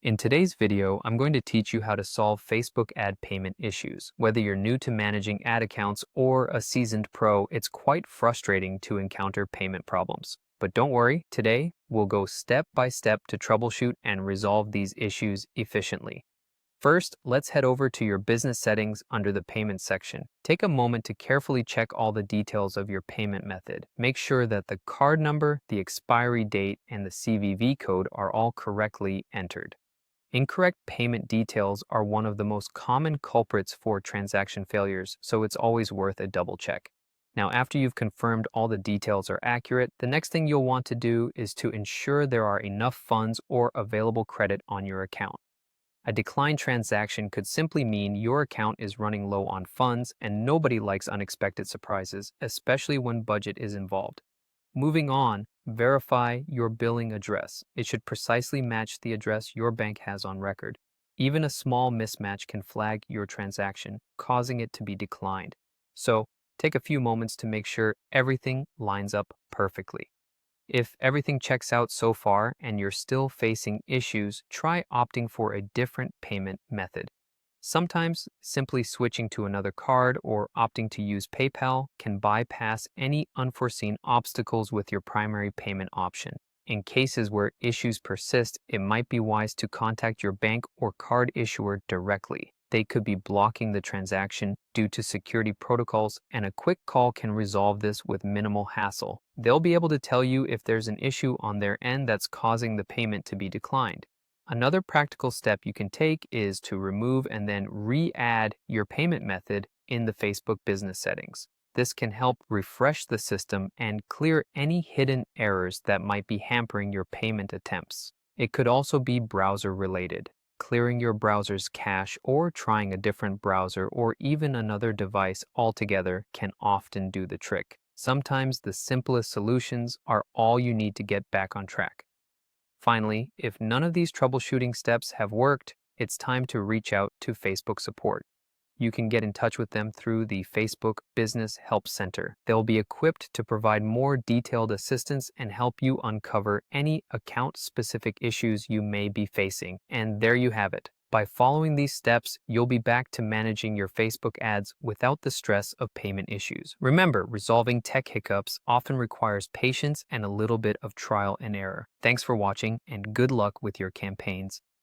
In today's video, I'm going to teach you how to solve Facebook ad payment issues. Whether you're new to managing ad accounts or a seasoned pro, it's quite frustrating to encounter payment problems. But don't worry, today we'll go step by step to troubleshoot and resolve these issues efficiently. First, let's head over to your business settings under the Payments section. Take a moment to carefully check all the details of your payment method. Make sure that the card number, the expiry date, and the CVV code are all correctly entered. Incorrect payment details are one of the most common culprits for transaction failures, so it's always worth a double check. Now, after you've confirmed all the details are accurate, the next thing you'll want to do is to ensure there are enough funds or available credit on your account. A declined transaction could simply mean your account is running low on funds, and nobody likes unexpected surprises, especially when budget is involved. Moving on, verify your billing address. It should precisely match the address your bank has on record. Even a small mismatch can flag your transaction, causing it to be declined. So, take a few moments to make sure everything lines up perfectly. If everything checks out so far and you're still facing issues, try opting for a different payment method. Sometimes simply switching to another card or opting to use PayPal can bypass any unforeseen obstacles with your primary payment option. In cases where issues persist, it might be wise to contact your bank or card issuer directly. They could be blocking the transaction due to security protocols, and a quick call can resolve this with minimal hassle. They'll be able to tell you if there's an issue on their end that's causing the payment to be declined. Another practical step you can take is to remove and then re-add your payment method in the Facebook business settings. This can help refresh the system and clear any hidden errors that might be hampering your payment attempts. It could also be browser related. Clearing your browser's cache or trying a different browser or even another device altogether can often do the trick. Sometimes the simplest solutions are all you need to get back on track. Finally, if none of these troubleshooting steps have worked, it's time to reach out to Facebook support. You can get in touch with them through the Facebook Business Help Center. They'll be equipped to provide more detailed assistance and help you uncover any account-specific issues you may be facing. And there you have it. By following these steps, you'll be back to managing your Facebook ads without the stress of payment issues. Remember, resolving tech hiccups often requires patience and a little bit of trial and error. Thanks for watching, and good luck with your campaigns.